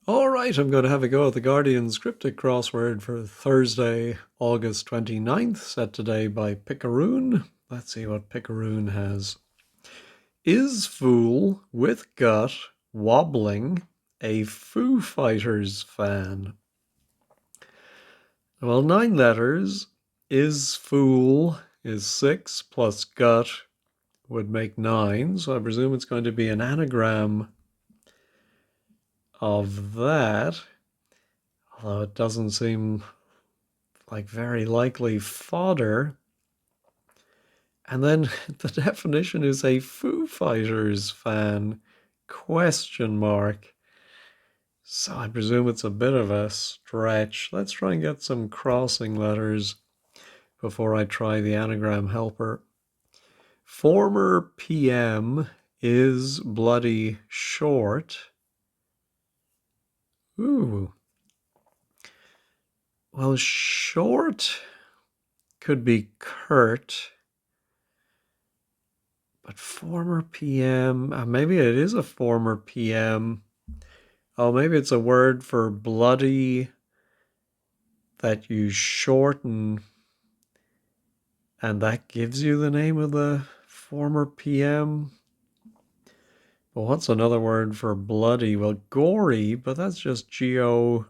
All right, I'm going to have a go at the Guardian's Cryptic Crossword for Thursday, August 29th, set today by Picaroon. Let's see what Picaroon has. Is fool with gut wobbling a Foo Fighters fan? Well, 9 letters. Is fool is 6 plus gut would make 9, so I presume it's going to be an anagram of that, although it doesn't seem like very likely fodder. And then the definition is a Foo Fighters fan, question mark. So I presume it's a bit of a stretch. Let's try and get some crossing letters before I try the anagram helper. Former PM is bloody short. Ooh. Well, short could be Kurt, but former PM, maybe it is a former PM. Oh, maybe it's a word for bloody that you shorten, and that gives you the name of the former PM. Well, what's another word for bloody? Well, gory, but that's just Gory.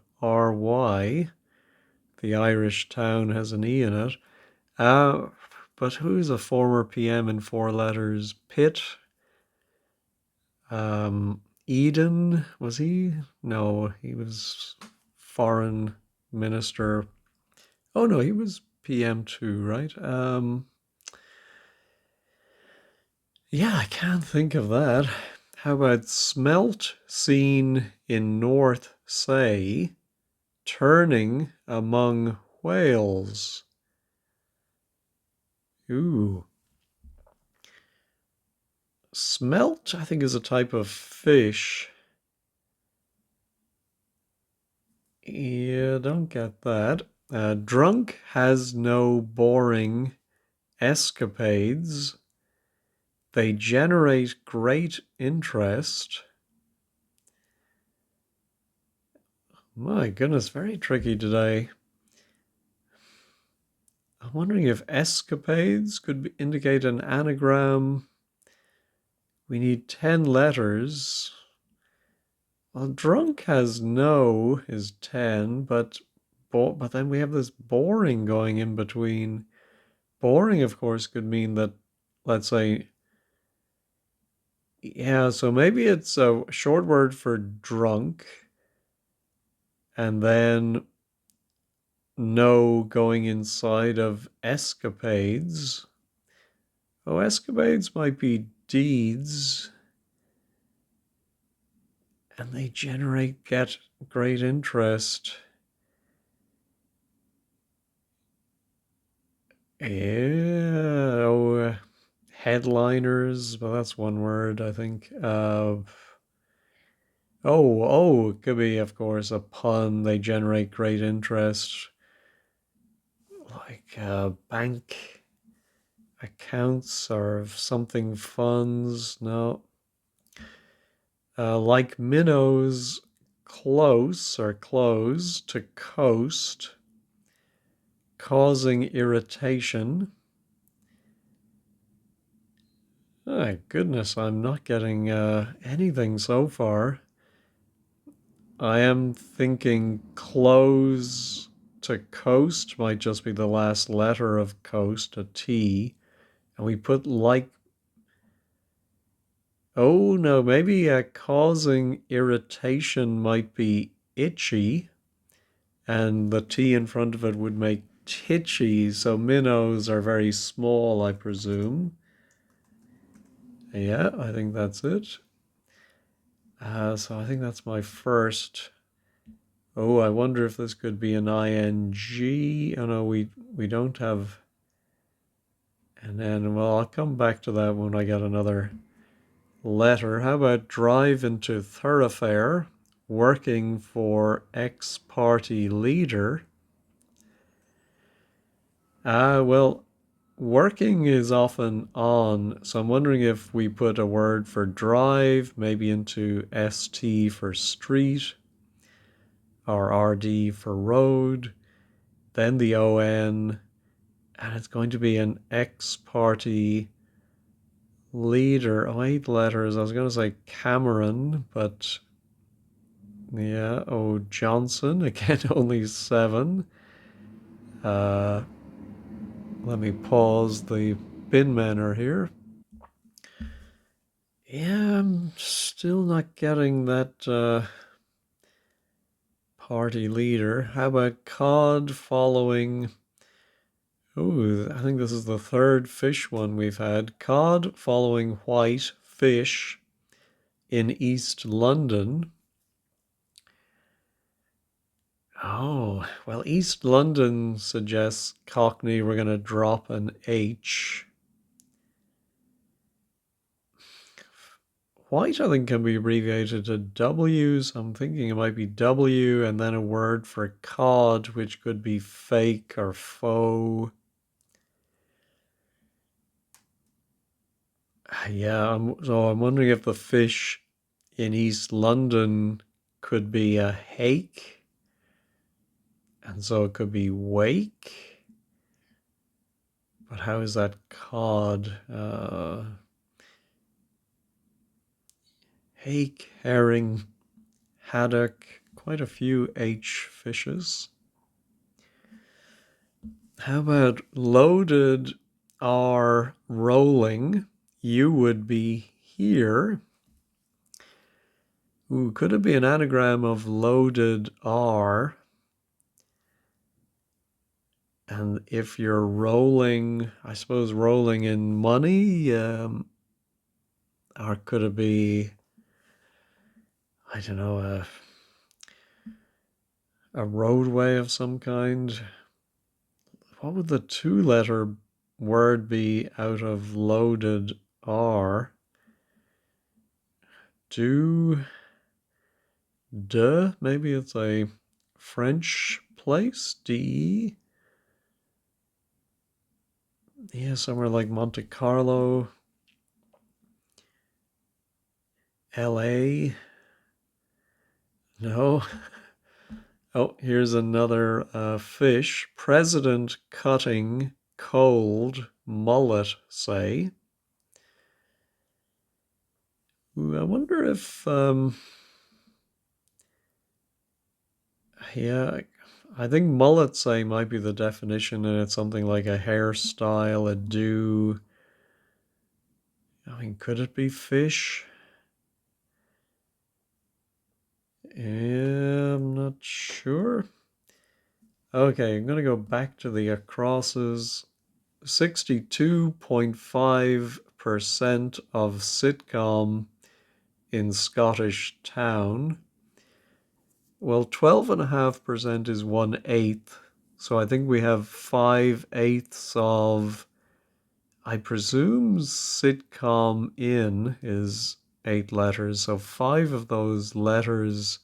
The Irish town has an E in it. But who's a former PM in 4 letters? Pitt? Eden? Was he? No, he was foreign minister. Oh no, he was PM too, right? Yeah, I can't think of that. How about smelt seen in North Say, turning among whales? Ooh. Smelt, I think, is a type of fish. Yeah, don't get that. Drunk has no boring escapades. They generate great interest. My goodness, very tricky today. I'm wondering if escapades could indicate an anagram. We need 10 letters. Well, drunk has no is 10, but then we have this boring going in between. Boring, of course, could mean that, let's say, yeah, so maybe it's a short word for drunk, and then no going inside of escapades. Oh, escapades might be deeds, and they get great interest. Yeah, oh, headliners, well, that's one word, I think. It could be, of course, a pun. They generate great interest, like bank accounts or something funds. No. Like minnows, close or close to coast, causing irritation. My goodness, I'm not getting anything so far. I am thinking close to coast might just be the last letter of coast, a T. And we put like, oh no, maybe causing irritation might be itchy. And the T in front of it would make titchy. So minnows are very small, I presume. Yeah, I think that's it. So I think that's my first. Oh, I wonder if this could be an ing. Oh no, we don't have. And then, well, I'll come back to that when I get another letter. How about drive into thoroughfare, working for ex-party leader? Well, working is often on, so I'm wondering if we put a word for drive, maybe into ST for street. or RD for road, then the ON, and it's going to be an X-party leader. Oh, 8 letters. I was going to say Cameron, but yeah. Oh, Johnson. Again, only 7. Let me pause. The bin men are here. Yeah, I'm still not getting that party leader. How about cod following? Oh, I think this is the 3rd fish one we've had. Cod following white fish in East London. Oh, well, East London suggests Cockney. We're going to drop an H. White, I think, can be abbreviated to W, so I'm thinking it might be W and then a word for cod, which could be fake or faux. Yeah, so I'm wondering if the fish in East London could be a hake, and so it could be wake. But how is that cod? Hake, herring, haddock, quite a few H fishes. How about loaded or rolling? You would be here. Ooh, could it be an anagram of loaded R? And if you're rolling, I suppose rolling in money, or could it be, I don't know, a roadway of some kind? What would the 2-letter word be out of loaded R? Do, de, maybe it's a French place, D. Yeah, somewhere like Monte Carlo, LA. No. Oh, here's another fish. President cutting cold mullet, say. Ooh, I wonder if, yeah, I think mullet, say, might be the definition, and it's something like a hairstyle, a do. I mean, could it be fish? Yeah, I'm not sure. Okay, I'm going to go back to the acrosses. 62.5% of sitcom in Scottish town. Well, 12.5% is 1/8. So I think we have 5/8 of, I presume sitcom in is 8 letters. So 5 of those letters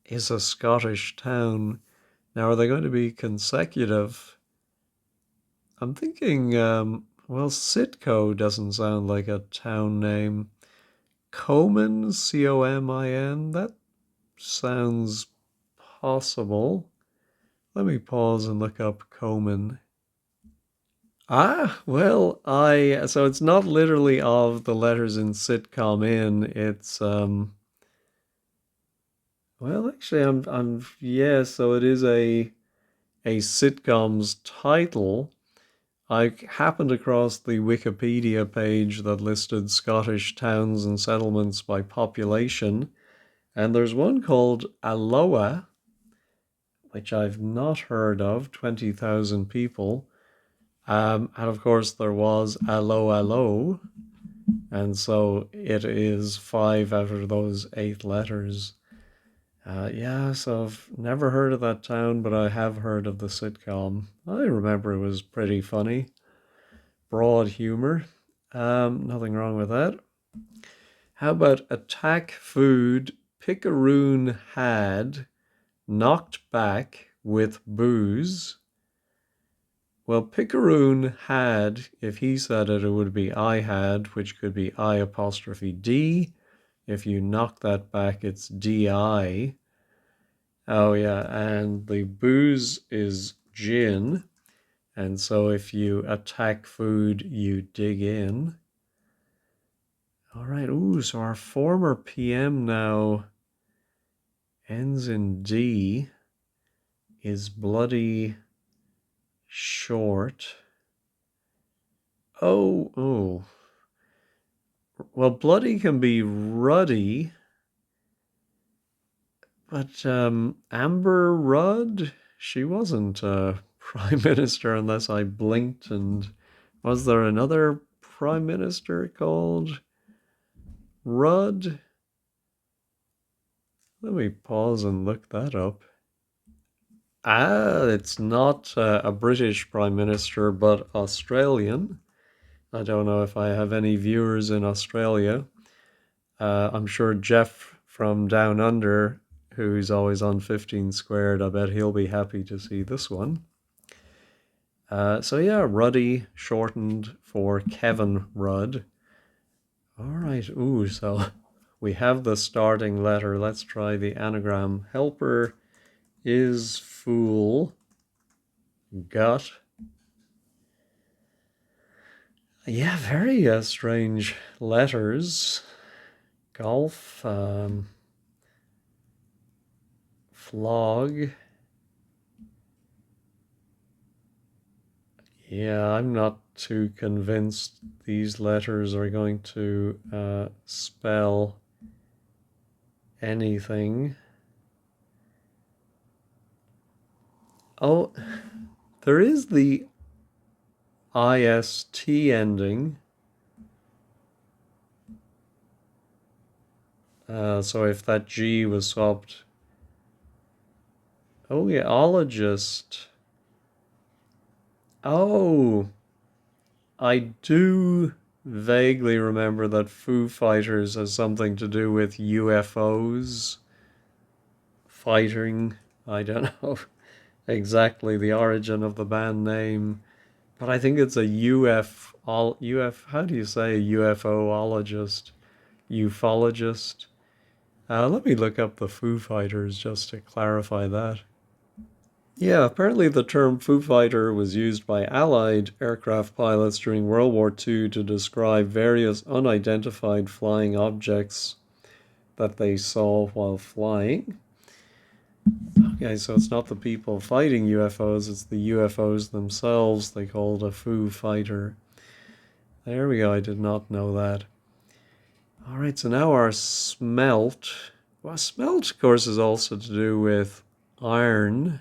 is a Scottish town. Now, are they going to be consecutive? I'm thinking, well, Sitco doesn't sound like a town name. Comin, Comin, that sounds possible. Let me pause and look up Comin. Well, so it's not literally of the letters in sitcom in, it's well, actually yeah, so it is a sitcom's title. I happened across the Wikipedia page that listed Scottish towns and settlements by population, and there's one called Alloa, which I've not heard of, 20,000 people. And of course, there was Allo Allo, and so it is 5 out of those 8 letters. Yeah, so I've never heard of that town, but I have heard of the sitcom. I remember it was pretty funny. Broad humor. Nothing wrong with that. How about attack food Picaroon had knocked back with booze? Well, Picaroon had, if he said it, it would be I had, which could be I apostrophe D. If you knock that back, it's DI. Oh, yeah, and the booze is gin. And so if you attack food, you dig in. All right. Ooh, so our former PM now ends in D, is bloody short. Oh. Well, bloody can be ruddy, but Amber Rudd, she wasn't prime minister unless I blinked. And was there another prime minister called Rudd? Let me pause and look that up. It's not a British prime minister, but Australian. I don't know if I have any viewers in Australia. I'm sure Jeff from Down Under, who's always on 15 Squared, I bet he'll be happy to see this one. So yeah, Ruddy, shortened for Kevin Rudd. All right, ooh, so we have the starting letter. Let's try the anagram. Helper is fool. Gut. Yeah, very strange letters. Golf, flog. Yeah, I'm not too convinced these letters are going to spell anything. Oh, there is the IST ending. So if that G was swapped. Oh, yeah, ologist. Oh, I do vaguely remember that Foo Fighters has something to do with UFOs fighting. I don't know exactly the origin of the band name, but I think it's a how do you say a UFOologist? Ufologist? Let me look up the Foo Fighters just to clarify that. Yeah, apparently the term Foo Fighter was used by Allied aircraft pilots during World War II to describe various unidentified flying objects that they saw while flying. Okay, so it's not the people fighting UFOs, it's the UFOs themselves they called a Foo Fighter. There we go, I did not know that. All right, so now our smelt. Well, smelt, of course, is also to do with iron,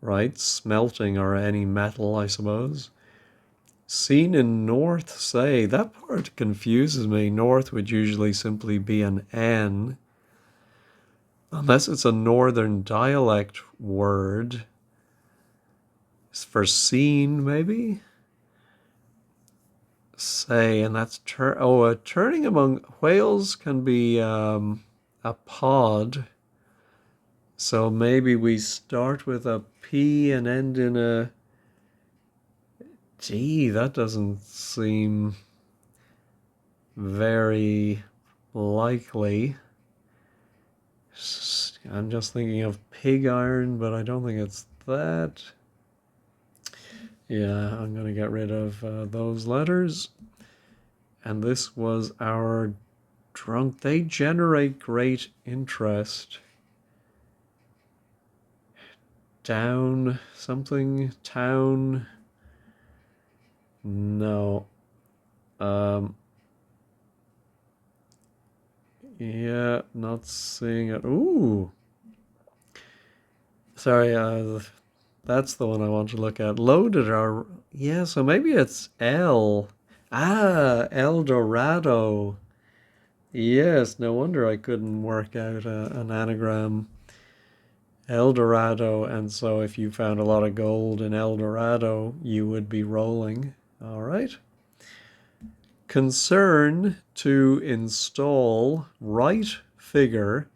right? Smelting or any metal, I suppose. Seen in North, say. That part confuses me. North would usually simply be an N, unless it's a northern dialect word. It's for seen, maybe? Say, and that's turning among whales can be a pod. So maybe we start with a P and end in a G. That doesn't seem very likely. I'm just thinking of pig iron, but I don't think it's that. Yeah, I'm going to get rid of those letters. And this was our drunk. They generate great interest. Down something, town. No. Yeah, not seeing it. Ooh. Sorry, that's the one I want to look at. Loaded are, yeah, so maybe it's L. El Dorado. Yes, no wonder I couldn't work out an anagram. El Dorado, and so if you found a lot of gold in El Dorado, you would be rolling. All right. Concern to install right figure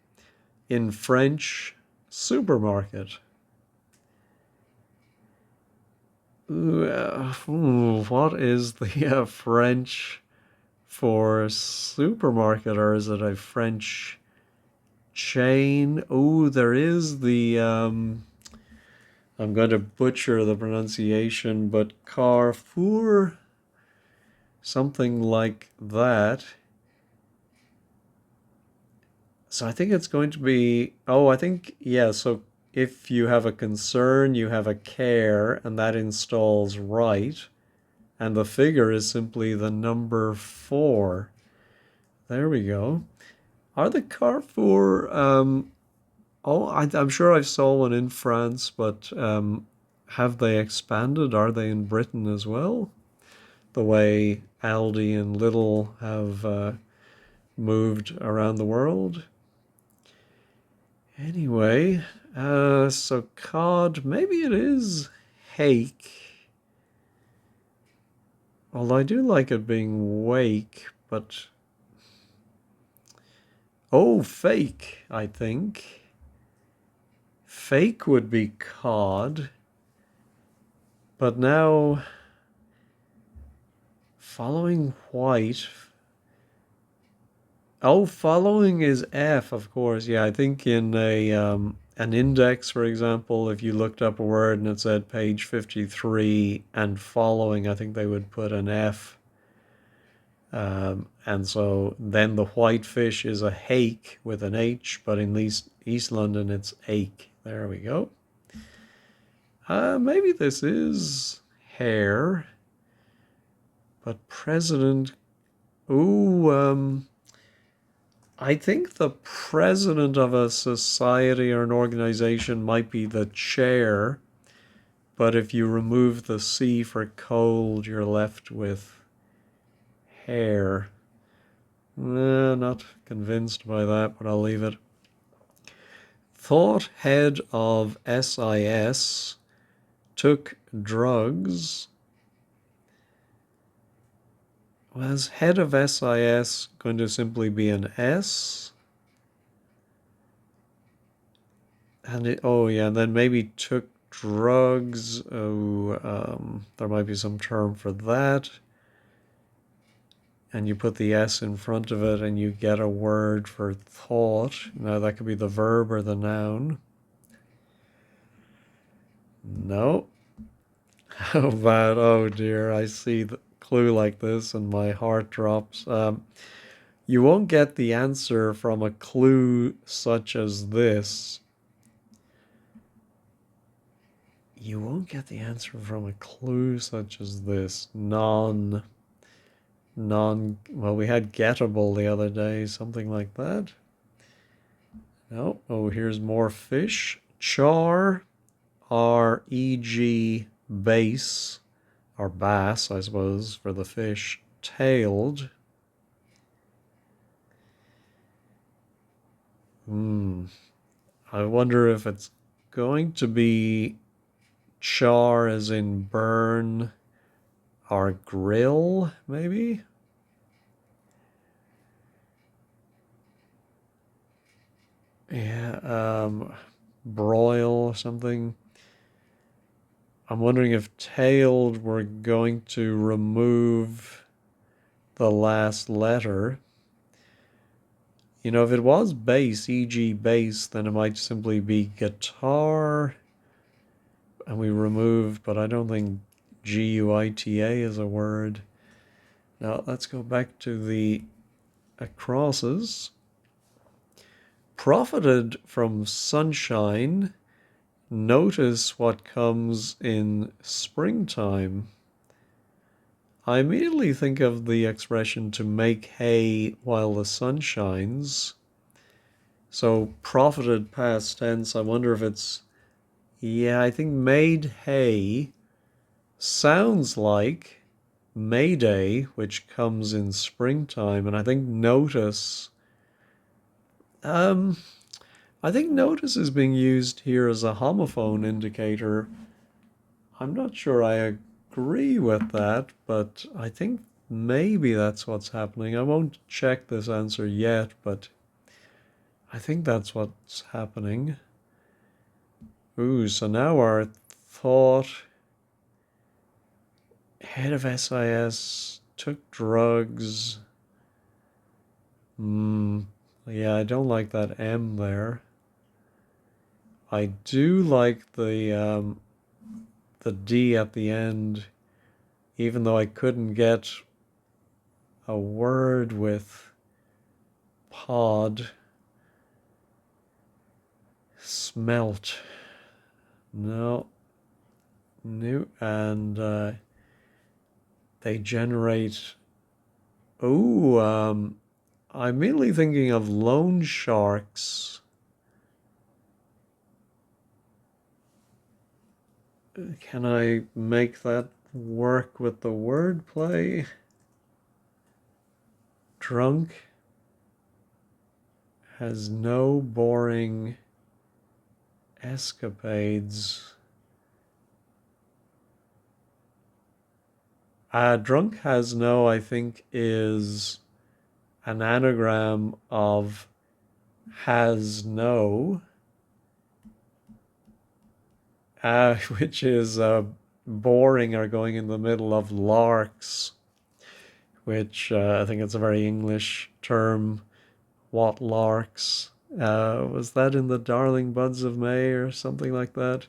in French supermarket. What is the French for supermarket, or is it a French chain. Oh, there is the I'm going to butcher the pronunciation, but Carrefour, something like that. So I think it's going to be, oh, I think, yeah, so if you have a concern, you have a care, and that installs right. And the figure is simply the number 4. There we go. Are the Carrefour, oh, I'm sure I saw one in France, but have they expanded? Are they in Britain as well? The way Aldi and Lidl have moved around the world. Anyway, so cod, maybe it is hake. Although I do like it being wake, but... Oh, fake, I think. Fake would be cod. But now, following white... Oh, following is F, of course. Yeah, I think in a an index, for example, if you looked up a word and it said page 53 and following, I think they would put an F. And so then the whitefish is a hake with an H, but in East London it's ache. There we go. Maybe this is hair, but president. Ooh, I think the president of a society or an organization might be the chair, but if you remove the C for cold, you're left with hair. Not convinced by that, but I'll leave it. Thought head of SIS took drugs. Was head of SIS going to simply be an S? And it, oh yeah, and then maybe took drugs. Oh, there might be some term for that. And you put the S in front of it and you get a word for thought. Now that could be the verb or the noun. No. How about, oh dear, I see the clue like this and my heart drops. You won't get the answer from a clue such as this. You won't get the answer from a clue such as this. Well, we had gettable the other day, something like that. No, oh, here's more fish. Char, R-E-G, base, or bass, I suppose, for the fish. Tailed. I wonder if it's going to be char as in burn or grill, maybe? Yeah, broil or something. I'm wondering if tailed we're going to remove the last letter. You know, if it was bass, e.g. bass, then it might simply be guitar. And we removed, but I don't think Guita is a word. Now, let's go back to the crosses. Profited from sunshine. Notice what comes in springtime. I immediately think of the expression to make hay while the sun shines. So profited past tense, I wonder if it's, yeah, I think made hay sounds like Mayday, which comes in springtime, and I think notice, I think notice is being used here as a homophone indicator. I'm not sure I agree with that, but I think maybe that's what's happening. I won't check this answer yet, but I think that's what's happening. Ooh, so now our thought head of SIS took drugs. Yeah, I don't like that M there. I do like the D at the end, even though I couldn't get a word with pod. Smelt. No. New. And they generate. Oh, I'm mainly thinking of loan sharks. Can I make that work with the wordplay? Drunk has no boring escapades. Drunk has no, I think, is an anagram of has no, which is boring or going in the middle of larks, which I think it's a very English term. What larks? Was that in the Darling Buds of May or something like that?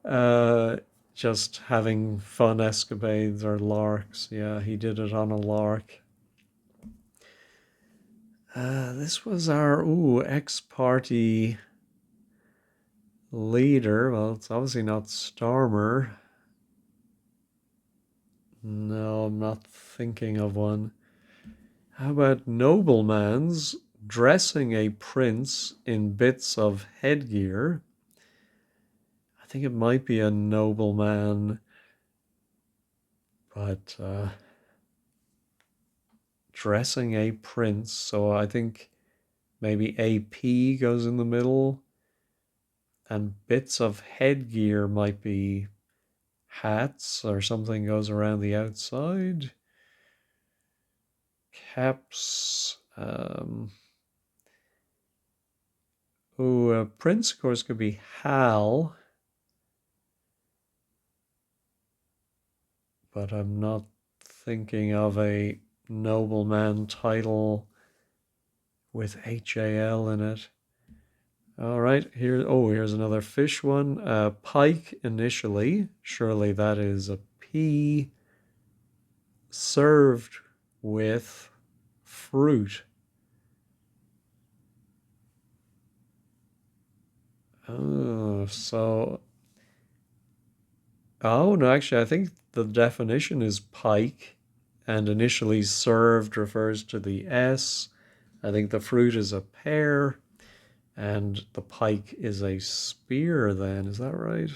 Uh, just having fun escapades or larks. Yeah, he did it on a lark. This was our ex-party leader. Well, it's obviously not Starmer. No, I'm not thinking of one. How about nobleman's dressing a prince in bits of headgear? I think it might be a nobleman, but dressing a prince. So I think maybe AP goes in the middle, and bits of headgear might be hats or something goes around the outside. Caps. Prince, of course, could be Hal, but I'm not thinking of a nobleman title with HAL in it. All right, here's another fish one. Pike initially, surely that is a P, served with fruit. Oh, no, actually, I think the definition is pike, and initially served refers to the S. I think the fruit is a pear, and the pike is a spear then. Is that right?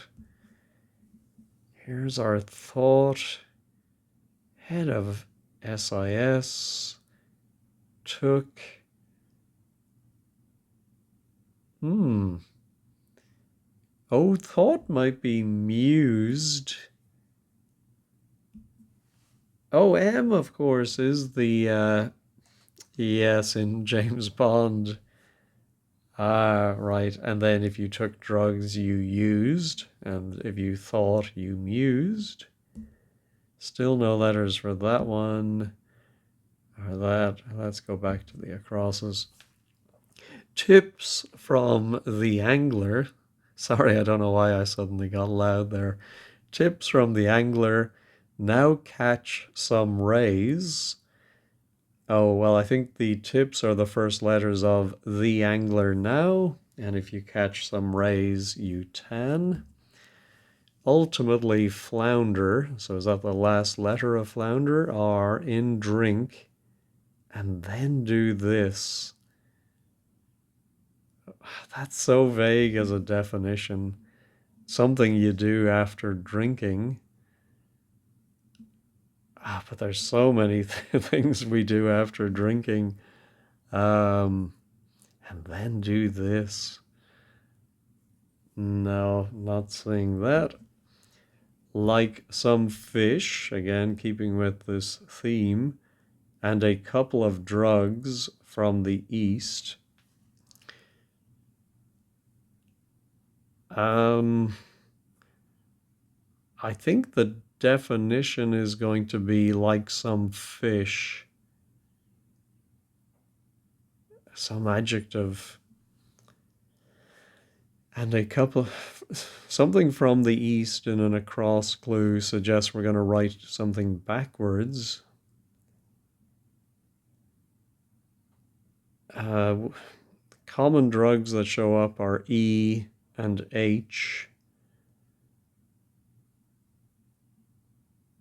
Here's our thought. Head of SIS took. Hmm. Oh, thought might be mused. Oh, M, of course, is the yes in James Bond. Ah, right. And then if you took drugs, you used, and if you thought, you mused. Still no letters for that one. Or that. Let's go back to the acrosses. Tips from the angler. Sorry, I don't know why I suddenly got loud there. Tips from the angler. Now catch some rays. Oh, well, I think the tips are the first letters of the angler now. And if you catch some rays, you tan. Ultimately, flounder. So is that the last letter of flounder? Are in drink. And then do this. That's so vague as a definition. Something you do after drinking. But there's so many things we do after drinking. And then do this. No, not seeing that. Like some fish, again, keeping with this theme, and a couple of drugs from the East. I think the definition is going to be like some fish. some adjective. And a couple, something from the east in an across clue suggests we're going to write something backwards. Common drugs that show up are E and H.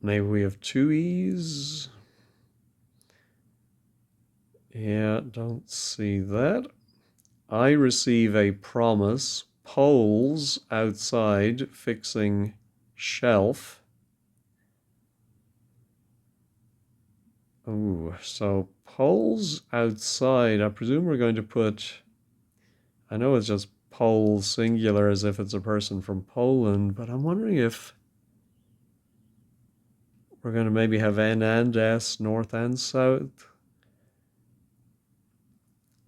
Maybe we have two E's. Yeah, don't see that. I receive a promise. Poles outside fixing shelf. Ooh, so poles outside. I presume we're going to put, I know it's just pole singular as if it's a person from Poland, but I'm wondering if we're going to maybe have N and S, north and south.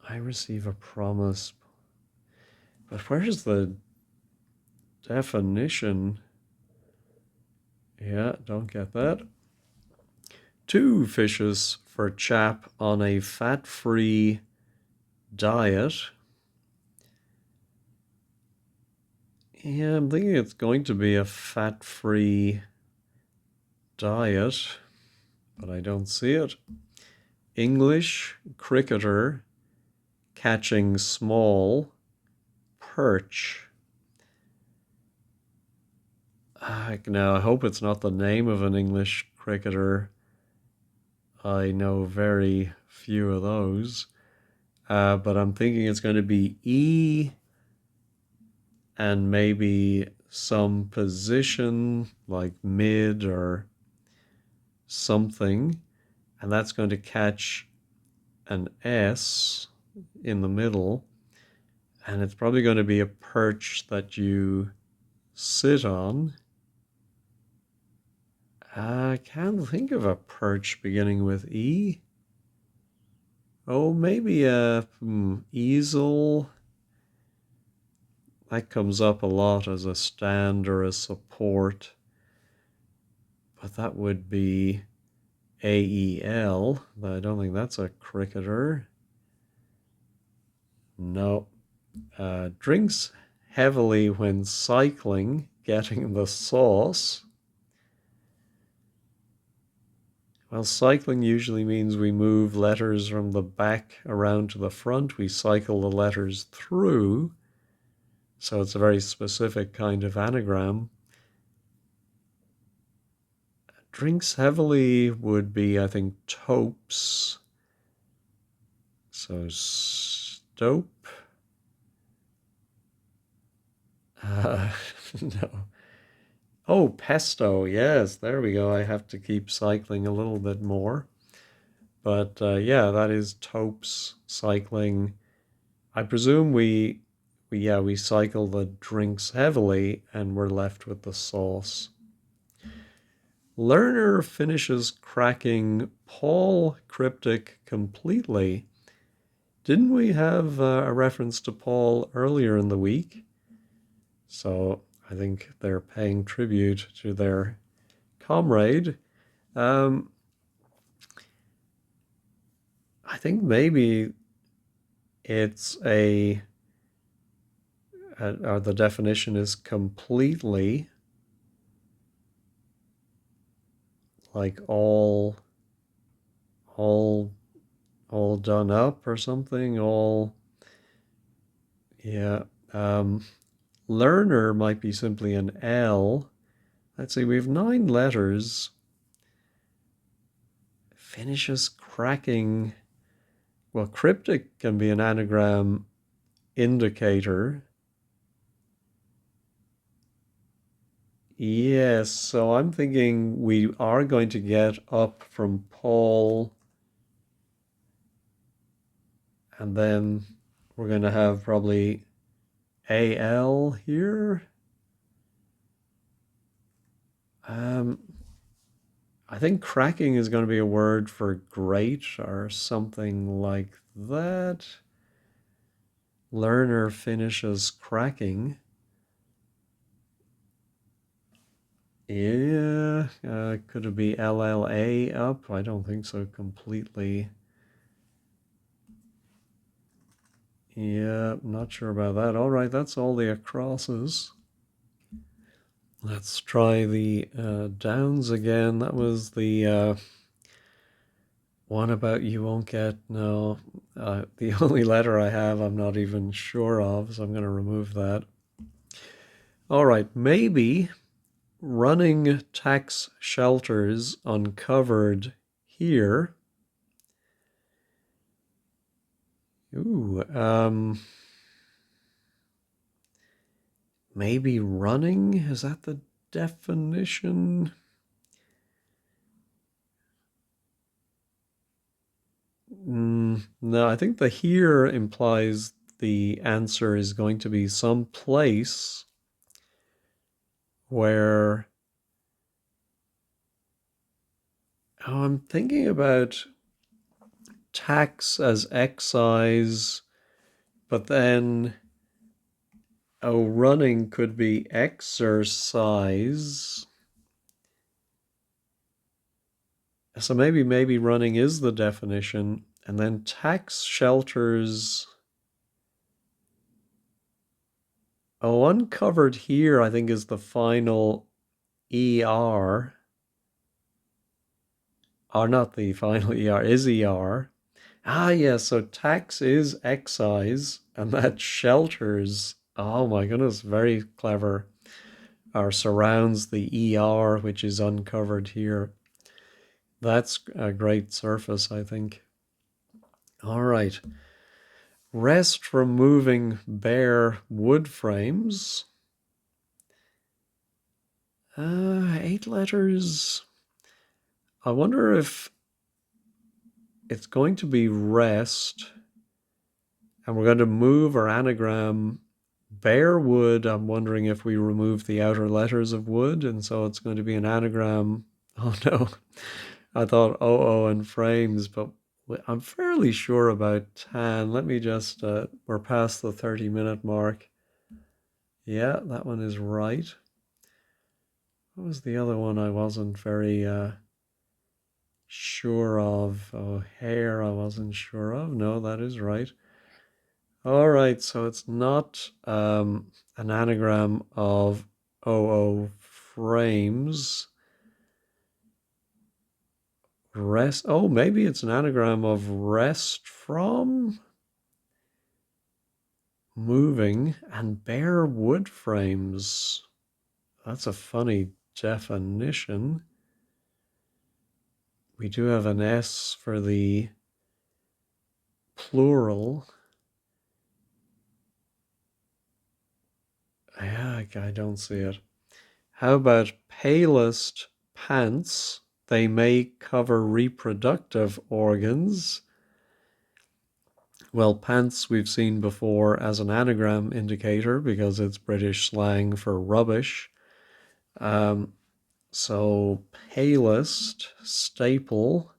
I receive a promise. But where's the definition? Yeah, don't get that. Two fishes for chap on a fat-free diet. Yeah, I'm thinking it's going to be a fat-free diet, but I don't see it. English cricketer catching small perch. Now, I hope it's not the name of an English cricketer. I know very few of those. But I'm thinking it's going to be E and maybe some position like mid or something. And that's going to catch an S in the middle. And it's probably going to be a perch that you sit on. I can't think of a perch beginning with E. Oh, maybe a easel. That comes up a lot as a stand or a support. But that would be AEL. I don't think that's a cricketer. No. Drinks heavily when cycling, getting the sauce. Well, cycling usually means we move letters from the back around to the front. We cycle the letters through. So it's a very specific kind of anagram. Drinks heavily would be, I think, topes. So stope. No. Oh, pesto. Yes, there we go. I have to keep cycling a little bit more. But yeah, that is topes cycling. I presume we cycle the drinks heavily and we're left with the sauce. Learner finishes cracking Paul Cryptic completely. Didn't we have a reference to Paul earlier in the week? So I think they're paying tribute to their comrade. I think maybe it's or the definition is completely, like all done up or something. Yeah. Learner might be simply an L. Let's see, we have 9 letters. Finishes cracking. Well, cryptic can be an anagram indicator. Yes, so I'm thinking we are going to get up from Paul, and then we're going to have probably AL here. I think cracking is going to be a word for great or something like that. Learner finishes cracking. Yeah, could it be LLA up? I don't think so completely. Yeah, not sure about that. All right, that's all the acrosses. Let's try the downs again. That was the one about you won't get. No, the only letter I have I'm not even sure of, so I'm going to remove that. All right, maybe running tax shelters uncovered here. Ooh, maybe running? Is that the definition? No, I think the here implies the answer is going to be some place where. Oh, I'm thinking about tax as excise, but then running could be exercise. So maybe running is the definition, and then tax shelters. Oh, uncovered here, I think, is the final ER. Or not the final ER, is ER. Ah, yes, so tax is excise, and that shelters. Oh my goodness, very clever. Or surrounds the ER, which is uncovered here. That's a great surface, I think. All right. Rest from moving bare wood frames. 8 letters. I wonder if it's going to be rest, and we're going to move our anagram bare wood. I'm wondering if we remove the outer letters of wood, and so it's going to be an anagram. Oh no, I thought OO and frames, but I'm fairly sure about tan. Let me just, we're past the 30-minute mark. Yeah, that one is right. What was the other one I wasn't very sure of? Oh, hair I wasn't sure of. No, that is right. All right, so it's not an anagram of OO frames. Rest. Oh, maybe it's an anagram of rest from moving and bare wood frames. That's a funny definition. We do have an S for the plural. Yeah, I don't see it. How about palest pants? They may cover reproductive organs. Well, pants we've seen before as an anagram indicator because it's British slang for rubbish. So palest, staple.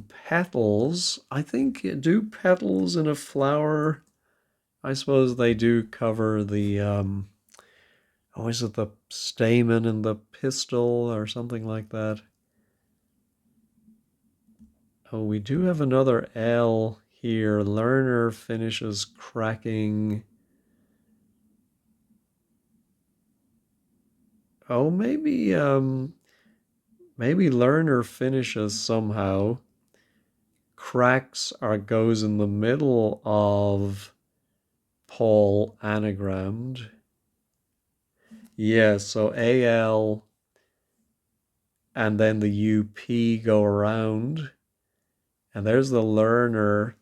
Petals. I think do petals in a flower. I suppose they do cover the is it the stamen and the pistil or something like that? Oh, we do have another L here. Learner finishes cracking. Oh, maybe learner finishes somehow. Cracks or goes in the middle of Paul anagrammed. Yeah, so AL and then the UP go around. And there's the learner.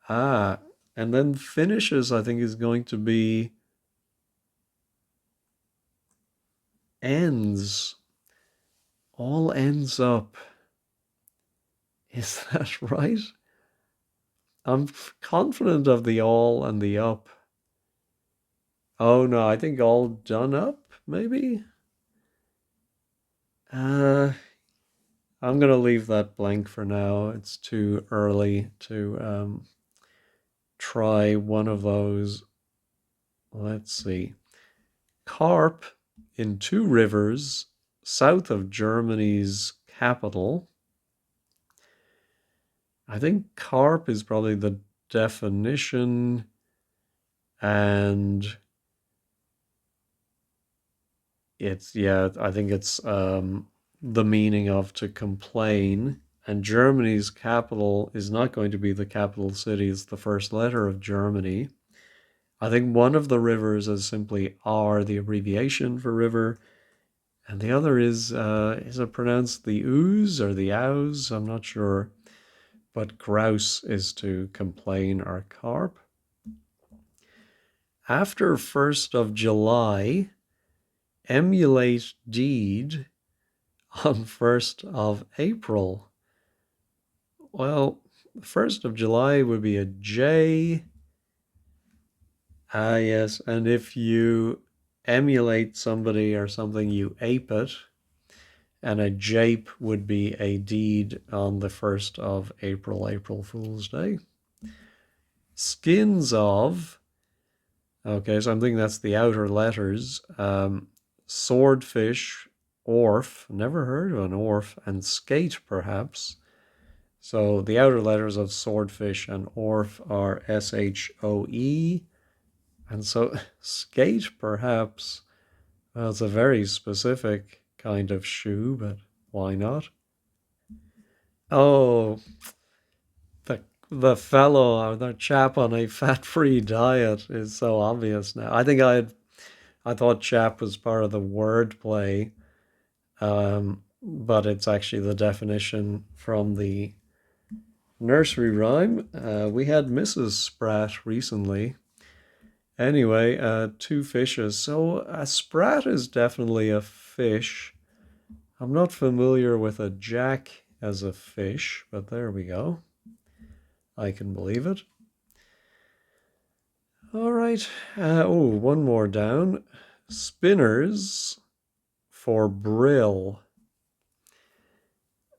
Ah, and then finishes, I think, is going to be ends. All ends up. Is that right? I'm confident of the all and the up. Oh no, I think all done up, maybe? Uh, I'm going to leave that blank for now. It's too early to try one of those. Let's see. Carp in 2 rivers south of Germany's capital. I think carp is probably the definition, and I think it's the meaning of to complain. And Germany's capital is not going to be the capital city, it's the first letter of Germany. I think one of the rivers is simply R, the abbreviation for river, and the other is it pronounced the ooze or the ows? I'm not sure. But grouse is to complain or carp. After 1st of July, emulate deed on 1st of April. Well, 1st of July would be a J. Ah, yes. And if you emulate somebody or something, you ape it. And a jape would be a deed on the 1st of April, April Fool's Day. Skins of. Okay, so I'm thinking that's the outer letters. Swordfish, orf, never heard of an orf, and skate perhaps. So the outer letters of swordfish and orf are SHOE. And so skate perhaps. Well, it's a very specific kind of shoe, but why not? Oh, the the fellow or the chap on a fat-free diet is so obvious now. I thought chap was part of the wordplay, but it's actually the definition from the nursery rhyme. We had Mrs. Sprat recently. Anyway, two fishes. So a sprat is definitely a fish. I'm not familiar with a jack as a fish, but there we go. I can believe it. All right. One more down. Spinners for brill.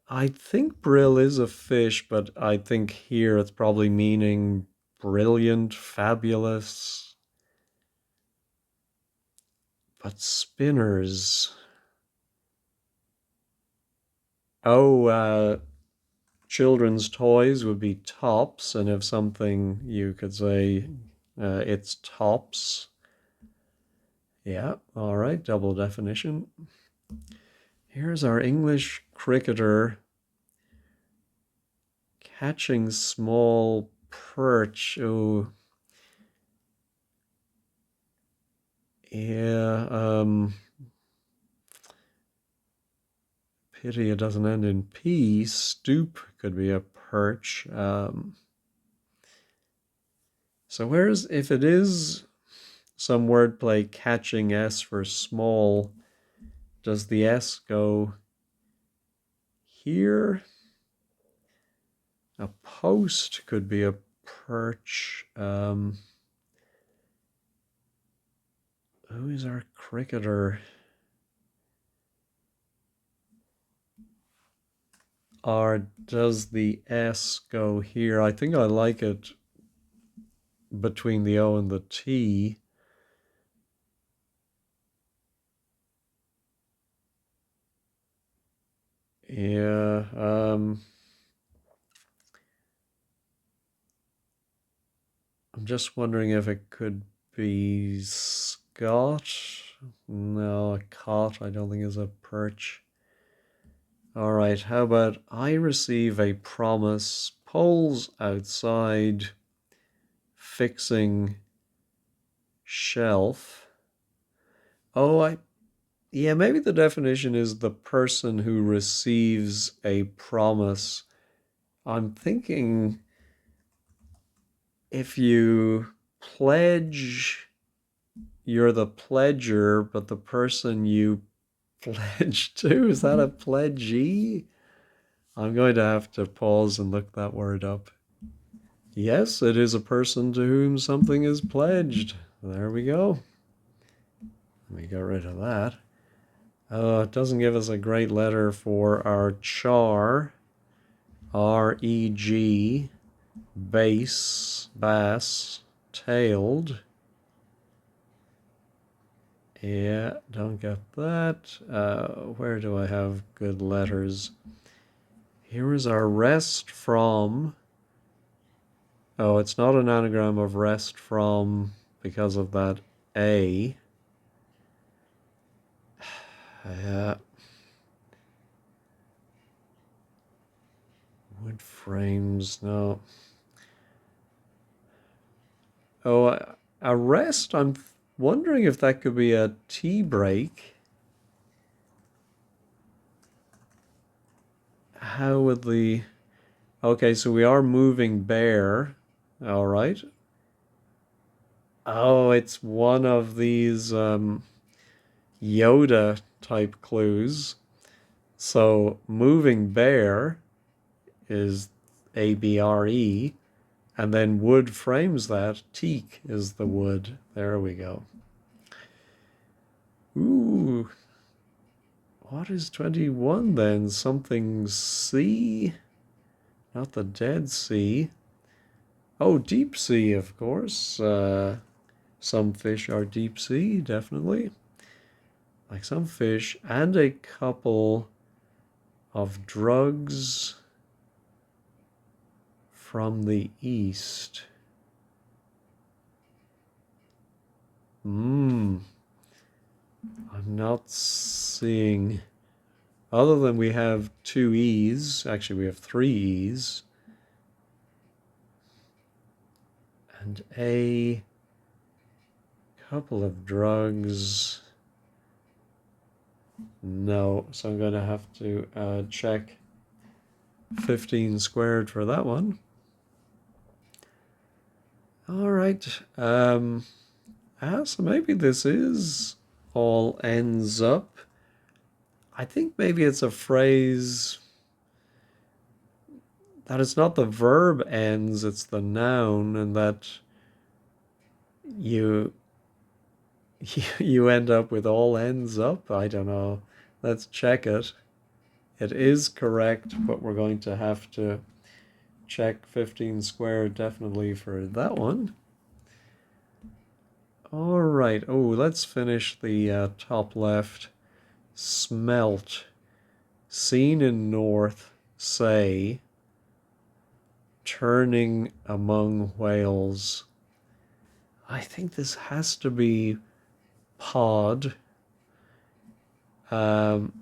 I think brill is a fish, but I think here it's probably meaning brilliant, fabulous. But spinners. Oh, children's toys would be tops, and if something you could say it's tops. Yeah, all right, double definition. Here's our English cricketer catching small perch. Oh, yeah. Pity it doesn't end in P. Stoop could be a perch. So where's, if it is some wordplay catching S for small, does the S go here? A post could be a perch. Who is our cricketer? Or does the S go here? I think I like it between the O and the T. Yeah. I'm just wondering if it could be Scott. No, a cot I don't think is a perch. All right, how about I receive a promise, poles outside, fixing shelf. Yeah, maybe the definition is the person who receives a promise. I'm thinking if you pledge, you're the pledger, but the person you pledge to, is that a pledgee? I'm going to have to pause and look that word up. Yes, it is a person to whom something is pledged. There we go. Let me get rid of that. It doesn't give us a great letter for our char. R-E-G, bass, bass, tailed. Yeah, don't get that. Where do I have good letters? Here is our rest from. Oh, it's not an anagram of rest from because of that A. Wood frames, no. Oh, a rest, I'm wondering if that could be a tea break. How would the... Okay, so we are moving bear. All right. Oh, it's one of these Yoda type clues. So moving bear is ABRE, and then wood frames that. Teak is the wood. There we go. Ooh, what is 21 then? Something sea? Not the Dead Sea. Oh, deep sea, of course. Some fish are deep sea, definitely. Like some fish, and a couple of drugs from the east. I'm not seeing, other than we have two E's, actually we have three E's, and a couple of drugs. No, so I'm going to have to check 15 squared for that one. All right. So maybe this is all ends up. I think maybe it's a phrase that it's not the verb ends, it's the noun, and that you you end up with all ends up. I don't know. Let's check it. It is correct, but we're going to have to check 15 squared definitely for that one. All right. Oh, let's finish the top left. Smelt. Seen in north, say, turning among whales. I think this has to be pod. And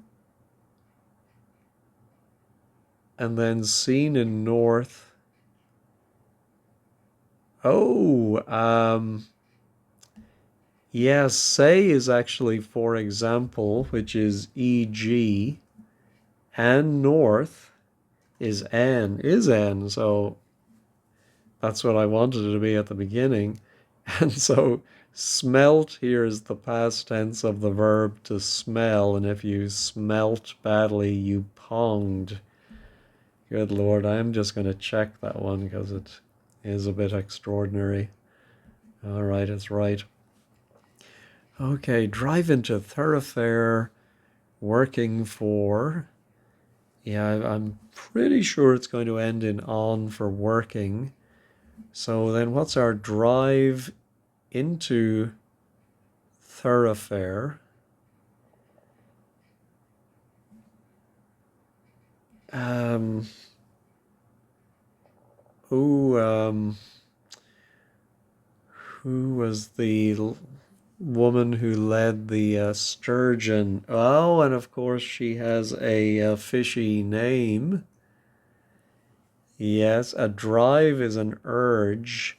then seen in north. Oh, yes, say is actually for example, which is e.g., and north is an, so that's what I wanted it to be at the beginning. And so smelt here is the past tense of the verb to smell, and if you smelt badly, you ponged. Good Lord, I am just going to check that one because it is a bit extraordinary. All right, it's right. Okay, drive into thoroughfare, working for. Yeah, I'm pretty sure it's going to end in on for working. So then what's our drive into thoroughfare? Um, ooh, who was the woman who led the sturgeon? Oh, and of course she has a fishy name. Yes, a drive is an urge,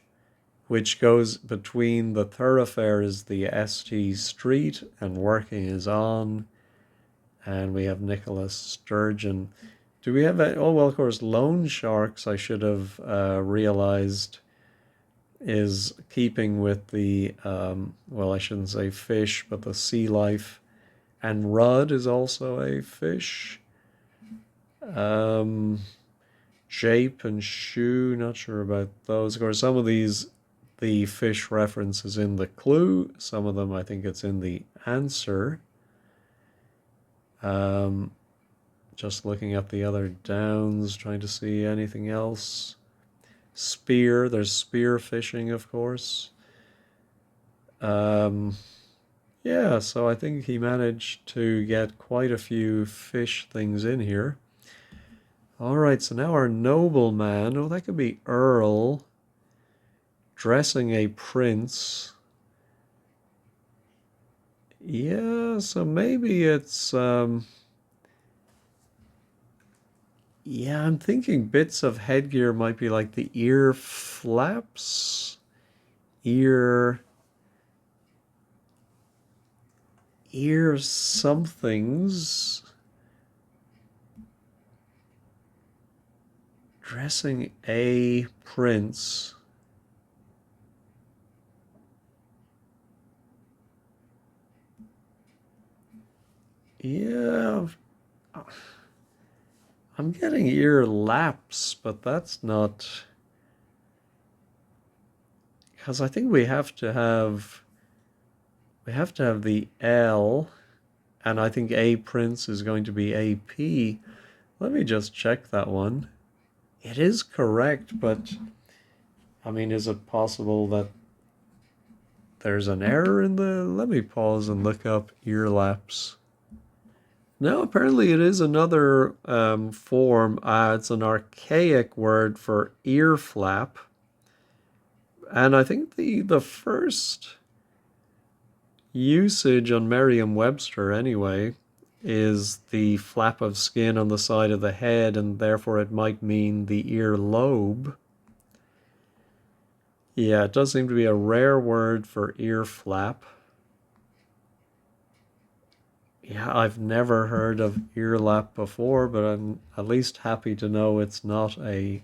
which goes between the thoroughfare is the ST street and working is on. And we have Nicholas Sturgeon. Do we have a, oh, well, of course, loan sharks, I should have realized, is keeping with the, well, I shouldn't say fish, but the sea life. And rudd is also a fish. Jape and shoe, not sure about those. Of course, some of these, the fish reference is in the clue. Some of them, I think it's in the answer. Just looking at the other downs, trying to see anything else. Spear, there's spear fishing, of course. Yeah, so I think he managed to get quite a few fish things in here. All right, so now our nobleman. Oh, that could be Earl. Dressing a prince. Yeah, so maybe it's yeah, I'm thinking bits of headgear might be like the ear flaps, ear ear somethings. Dressing a prince. Yeah, I'm getting ear laps, but that's not because I think we have to have the L, and I think a prince is going to be AP. Let me just check that one. It is correct, but I mean, is it possible that there's an error in the? Let me pause and look up ear laps. No, apparently it is another form. It's an archaic word for ear flap. And I think the first usage on Merriam-Webster, anyway, is the flap of skin on the side of the head, and therefore it might mean the ear lobe. Yeah, it does seem to be a rare word for ear flap. Yeah, I've never heard of ear lap before, but I'm at least happy to know it's not a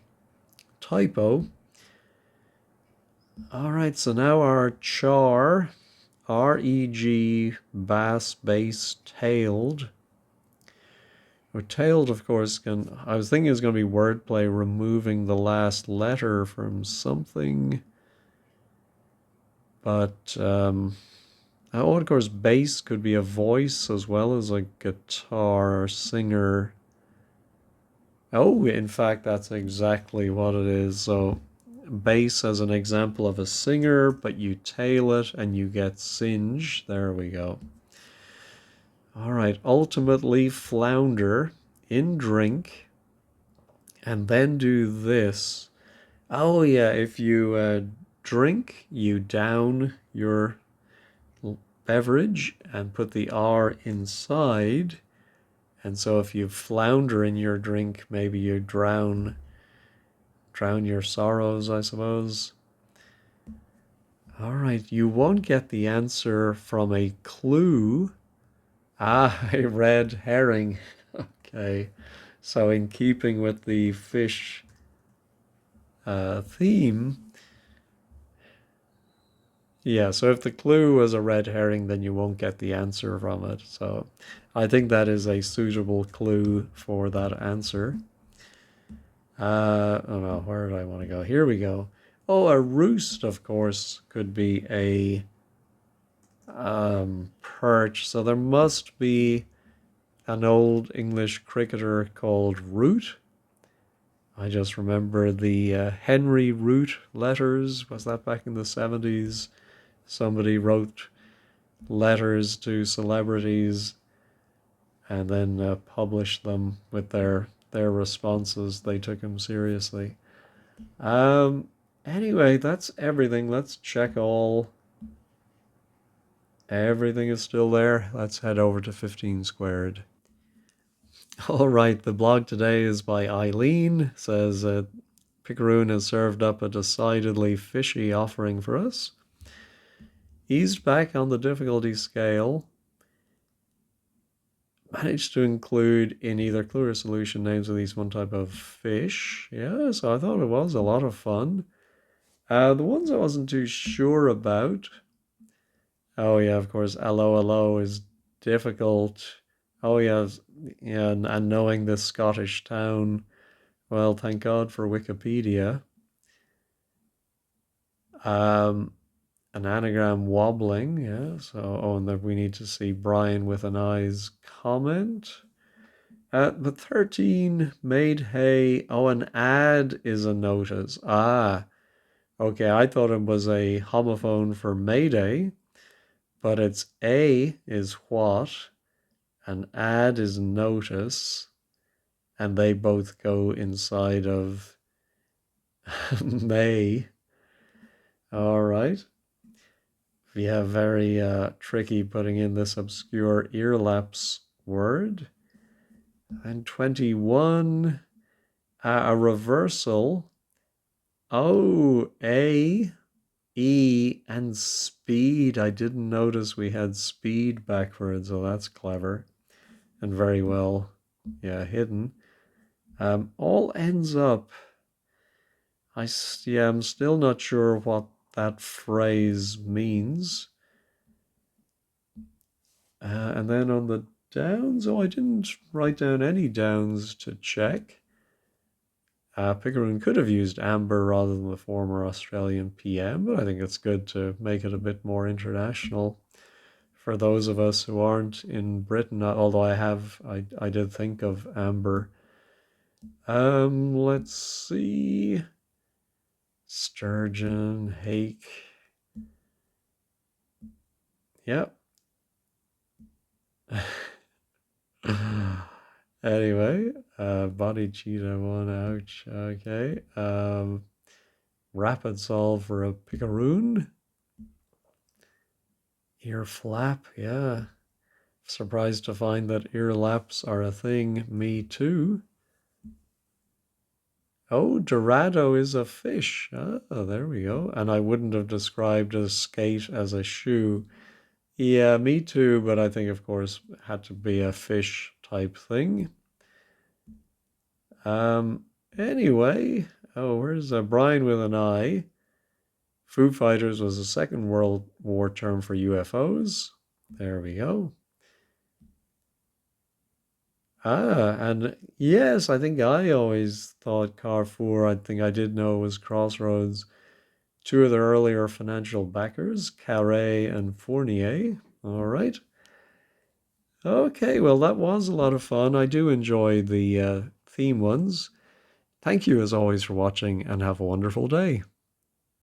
typo. All right, so now our char, R-E-G, bass, bass, tailed. Or tailed, of course, I was thinking it was going to be wordplay, removing the last letter from something. But, oh, of course, bass could be a voice as well as a guitar or singer. Oh, in fact, that's exactly what it is. So, bass as an example of a singer, but you tail it and you get singe. There we go. All right, ultimately flounder in drink and then do this. Oh, yeah, if you drink, you down your beverage and put the R inside. And so if you flounder in your drink, maybe you drown your sorrows, I suppose. All right, you won't get the answer from a clue. Ah, a red herring. Okay, so in keeping with the fish theme, yeah, so if the clue was a red herring, then you won't get the answer from it. So I think that is a suitable clue for that answer. Oh no, where did I want to go? Here we go. Oh, a roost, of course, could be a perch. So there must be an old English cricketer called Root. I just remember the Henry Root letters. Was that back in the 70s? Somebody wrote letters to celebrities and then published them with their responses. They took him seriously. Um, anyway, that's everything. Let's check all. Everything is still there. Let's head over to 15 squared. All right, the blog today is by Eileen. Says Picaroon has served up a decidedly fishy offering for us. Eased back on the difficulty scale. Managed to include in either clue or solution names of at least one type of fish. Yeah, so I thought it was a lot of fun. The ones I wasn't too sure about. Oh yeah, of course, LO is difficult. Oh yeah, yeah, and knowing this Scottish town. Well, thank God for Wikipedia. Um, an anagram wobbling, yeah. So, oh, and that we need to see Brian with an eyes comment. The 13 made hay. Oh, an ad is a notice. Ah, okay. I thought it was a homophone for Mayday, but it's A is what, an ad is notice, and they both go inside of May. All right. We have very tricky putting in this obscure earlaps word. And 21, a reversal. Oh, A, E, and speed. I didn't notice we had speed backwards, so that's clever and very well, yeah, hidden. All ends up. Yeah, I'm still not sure what that phrase means. And then on the downs, oh, I didn't write down any downs to check. Picaroon could have used amber rather than the former Australian PM, but I think it's good to make it a bit more international for those of us who aren't in Britain. Although I did think of amber. Let's see. Sturgeon, hake. Yep. Anyway, body cheetah one, ouch. Okay. Rapid solve for a picaroon. Ear flap, yeah. Surprised to find that ear laps are a thing. Me too. Oh, Dorado is a fish. Oh, there we go. And I wouldn't have described a skate as a shoe. Yeah, me too, but I think, of course, it had to be a fish type thing. Anyway, oh, where's Brian with an I? Foo Fighters was a Second World War term for UFOs. There we go. And yes, I think I always thought Carrefour, I think I did know it was Crossroads. Two of their earlier financial backers, Carré and Fournier. All right. Okay, well, that was a lot of fun. I do enjoy the theme ones. Thank you as always for watching and have a wonderful day.